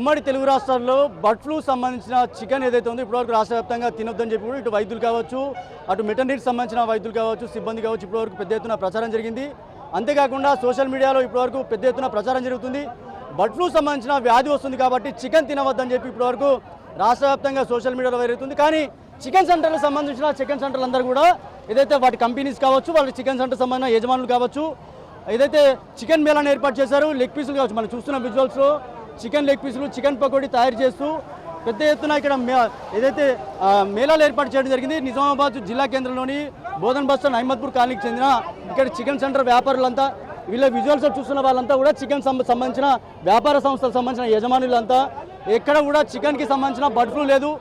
ఉమ్మడి తెలుగు రాష్ట్రాల్లో bird flu సంబంధించిన చికెన్ ఏదైతే ఉందో ఇప్పటివరకు రాష్ట్ర వ్యాప్తంగా తినొద్దని చెప్పి కూడా ఇటు వైద్యులు కావచ్చు, అటు వెటర్నరీకి సంబంధించిన వైద్యులు కావచ్చు, సిబ్బంది కావచ్చు ఇప్పటివరకు పెద్ద ఎత్తున ప్రచారం జరిగింది. అంతేకాకుండా సోషల్ మీడియాలో ఇప్పటివరకు పెద్ద ఎత్తున ప్రచారం జరుగుతుంది. బర్డ్ ఫ్లూ సంబంధించిన వ్యాధి వస్తుంది కాబట్టి చికెన్ తినవద్దని చెప్పి ఇప్పటివరకు రాష్ట్ర వ్యాప్తంగా సోషల్ మీడియాలో వైరవుతుంది. కానీ చికెన్ సెంటర్లకు సంబంధించిన చికెన్ సెంటర్లు అందరూ కూడా ఏదైతే వాటి కంపెనీస్ కావచ్చు, వాళ్ళ చికెన్ సెంటర్ సంబంధించిన యజమానులు కావచ్చు, ఏదైతే చికెన్ మేళాను ఏర్పాటు చేశారు, లెగ్ పీసులు కావచ్చు, మనం చూస్తున్న విజువల్స్లో చికెన్ లెగ్ పీసులు, చికెన్ పకోడీ తయారు చేస్తూ పెద్ద ఎత్తున ఇక్కడ ఏదైతే మేళాలు ఏర్పాటు చేయడం జరిగింది. నిజామాబాద్ జిల్లా కేంద్రంలోని బోధన్ బస్టాండ్ అహ్మద్పూర్ కాలనీకి చెందిన ఇక్కడ చికెన్ సెంటర్ వ్యాపారులంతా, వీళ్ళ విజువల్స్ చూస్తున్న వాళ్ళంతా కూడా చికెన్ సంబంధించిన వ్యాపార సంస్థలకు సంబంధించిన యజమానులంతా ఎక్కడ కూడా చికెన్కి సంబంధించిన బర్డ్ ఫ్లూ లేదు,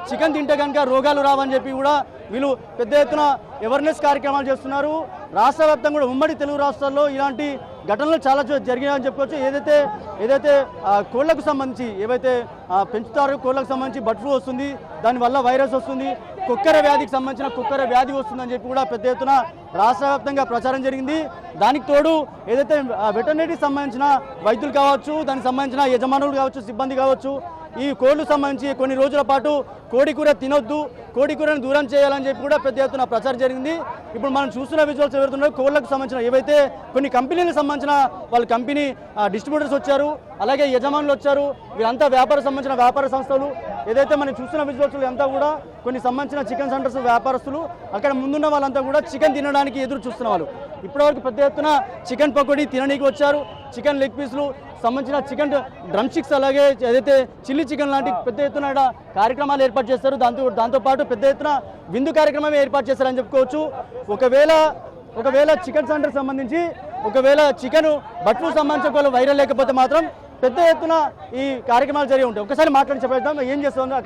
చికెన్ తింటే కనుక రోగాలు రావని చెప్పి కూడా వీళ్ళు పెద్ద ఎత్తున అవేర్నెస్ కార్యక్రమాలు చేస్తున్నారు. రాష్ట్ర వ్యాప్తంగా కూడా ఉమ్మడి తెలుగు రాష్ట్రాల్లో ఇలాంటి ఘటనలు చాలా జరిగినాయని చెప్పుకోవచ్చు. ఏదైతే కోళ్లకు సంబంధించి ఏవైతే పెంచుతారో కోళ్లకు సంబంధించి బర్డ్ ఫ్లూ వస్తుంది, దానివల్ల వైరస్ వస్తుంది, కుక్కర వ్యాధికి సంబంధించిన కుక్కర వ్యాధి వస్తుందని చెప్పి కూడా పెద్ద ఎత్తున రాష్ట్ర వ్యాప్తంగా ప్రచారం జరిగింది. దానికి తోడు ఏదైతే వెటర్నరీకి సంబంధించిన వైద్యులు కావచ్చు, దానికి సంబంధించిన యజమానులు కావచ్చు, సిబ్బంది కావచ్చు, ఈ కోళ్లు సంబంధించి కొన్ని రోజుల పాటు కోడి కూర తినొద్దు, కోడి కూరను దూరం చేయాలని చెప్పి కూడా పెద్ద ఎత్తున ప్రచారం జరిగింది. ఇప్పుడు మనం చూస్తున్న విజువల్స్ ఎవరుతున్నారో కోళ్లకు సంబంధించిన ఏవైతే కొన్ని కంపెనీలకు సంబంధించిన వాళ్ళ కంపెనీ డిస్ట్రిబ్యూటర్స్ వచ్చారు, అలాగే యజమానులు వచ్చారు, వీరంతా సంబంధించిన వ్యాపార సంస్థలు, ఏదైతే మనం చూస్తున్న విజువల్స్ అంతా కూడా కొన్ని సంబంధించిన చికెన్ సెంటర్స్ వ్యాపారస్తులు, అక్కడ ముందున్న వాళ్ళంతా కూడా చికెన్ తినడానికి ఎదురు చూస్తున్న వాళ్ళు. ఇప్పటివరకు పెద్ద ఎత్తున చికెన్ పకోడీ తినడానికి వచ్చారు, చికెన్ లెగ్ పీసులు సంబంధించిన చికెన్ డ్రమ్ స్టిక్స్, అలాగే ఏదైతే చిల్లీ చికెన్ లాంటి పెద్ద ఎత్తున కార్యక్రమాలు ఏర్పాటు చేస్తారు. దాంతోపాటు పెద్ద ఎత్తున విందు కార్యక్రమం ఏర్పాటు చేస్తారని చెప్పుకోవచ్చు. ఒకవేళ చికెన్ సెంటర్ సంబంధించి ఒకవేళ చికెన్ బర్డ్ ఫ్లూ సంబంధించిన వైరల్ లేకపోతే మాత్రం పెద్ద ఎత్తున ఈ కార్యక్రమాలు జరిగి ఉంటాయి. ఒకసారి మాట్లాడి చెప్పేద్దాం, ఏం చేస్తుందో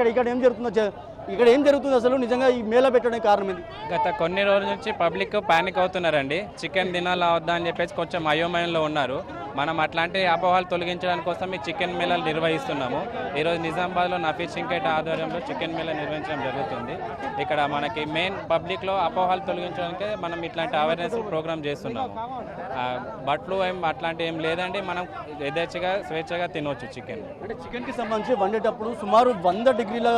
ఇక్కడ ఏం జరుగుతుందో అసలు నిజంగా ఈ మేళ పెట్టడానికి కారణం ఏంది? గత కొన్ని రోజుల నుంచి పబ్లిక్ పానిక్ అవుతున్నారండి. చికెన్ తినాలా వద్దా అని చెప్పేసి కొంచెం అయోమయంలో ఉన్నారు. మనం అట్లాంటి అపోహలు తొలగించడానికి కోసం ఈ చికెన్ మేళాలు నిర్వహిస్తున్నాము. ఈరోజు నిజామాబాద్లో నఫీస్ సింకేట్ ఆధ్వర్యంలో చికెన్ మేళా నిర్వహించడం జరుగుతుంది. ఇక్కడ మనకి మెయిన్ పబ్లిక్లో అపోహలు తొలగించడానికి మనం ఇట్లాంటి అవేర్నెస్ ప్రోగ్రామ్ చేస్తున్నాము. బర్డ్ ఫ్లూ అట్లాంటి ఏం లేదండి, మనం యథేచ్ఛగా స్వేచ్ఛగా తినవచ్చు చికెన్. అంటే చికెన్కి సంబంధించి వండేటప్పుడు సుమారు 100 డిగ్రీల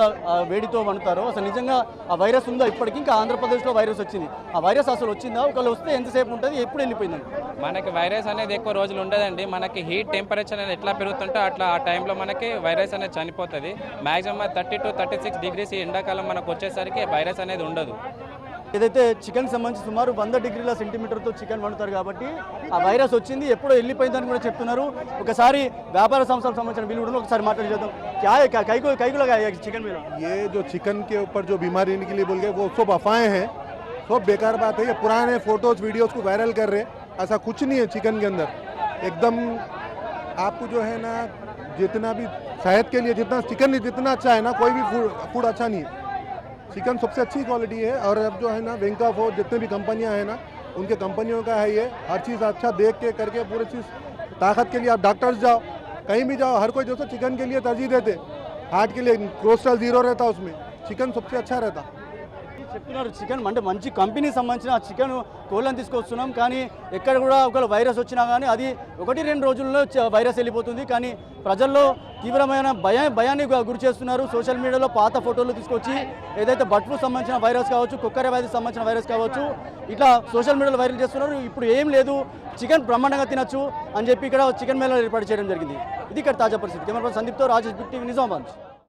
వేడితో వండుతారు. అసలు నిజంగా ఆ వైరస్ ఉందా? ఇప్పటికీ ఇంకా ఆంధ్రప్రదేశ్లో వైరస్ వచ్చింది, ఆ వైరస్ అసలు వచ్చిందా? ఒకవేళ వస్తే ఎంతసేపు ఉంటుంది, ఎప్పుడు వెళ్ళిపోయిందండి? మనకి వైరస్ అనేది ఎక్కువ రోజులు ఉండదండి. మనకి హీట్ టెంపరేచర్ అనేది ఎట్లా పెరుగుతుంటే అట్లా ఆ టైంలో మనకి వైరస్ అనేది చనిపోతుంది. మ్యాక్సిమం 30 to 36 degrees ఎండాకాలం మనకు వచ్చేసరికి వైరస్ అనేది ఉండదు. ఏదైతే చికెన్ సంబంధించి సుమారు 100 డిగ్రీల సెంటీమీటర్తో చికెన్ వండుతారు కాబట్టి ఆ వైరస్ వచ్చింది, ఎప్పుడో వెళ్ళిపోయిందని కూడా చెప్తున్నారు. ఒకసారి వ్యాపార సంస్థలకు సంబంధించిన వీళ్ళు ఒకసారి మాట్లాడి చేద్దాం. चिकन में ये जो चिकन के ऊपर जो बीमारी निकली बोल के वो सब अफवाहें हैं, सब बेकार बात है. ये पुराने फोटोज वीडियोस को वायरल कर रहे हैं. ऐसा कुछ नहीं है चिकन के अंदर. एकदम आपको जो है ना, जितना भी सेहत के लिए जितना चिकन जितना अच्छा है ना, कोई भी फूड अच्छा नहीं है. चिकन सबसे अच्छी क्वालिटी है. और अब जो है ना वेंका फो जितने भी कंपनियां हैं ना, उनके कंपनियों का है ये. हर चीज़ अच्छा देख के करके पूरी चीज़ ताकत के लिए आप डॉक्टर्स जाओ, कहीं भी जाओ, हर कोई जो चिकन के लिए तरजीह देते. हार्ट के लिए कोलेस्ट्रॉल 0 रहता, उसमें चिकन सबसे अच्छा रहता. చెప్తున్నారు చికెన్ అంటే మంచి కంపెనీ సంబంధించిన చికెన్ కోళ్ళని తీసుకొస్తున్నాం, కానీ ఎక్కడ కూడా ఒకవేళ వైరస్ వచ్చినా కానీ అది 1-2 రోజుల్లో వైరస్ వెళ్ళిపోతుంది. కానీ ప్రజల్లో తీవ్రమైన భయాన్ని గురి చేస్తున్నారు. సోషల్ మీడియాలో పాత ఫోటోలు తీసుకొచ్చి ఏదైతే బర్డ్ ఫ్లూ సంబంధించిన వైరస్ కావచ్చు, కుక్కర వ్యాధికి సంబంధించిన వైరస్ కావచ్చు, ఇట్లా సోషల్ మీడియాలో వైరల్ చేస్తున్నారు. ఇప్పుడు ఏం లేదు, చికెన్ బ్రహ్మాండంగా తినచ్చు అని చెప్పి ఇక్కడ చికెన్ మేళా ఏర్పాటు చేయడం జరిగింది. ఇది ఇక్కడ తాజా పరిస్థితి. కెమెరా సందీప్తో రాజేష్, బిగ్ టీవీ, నిజామాబాద్.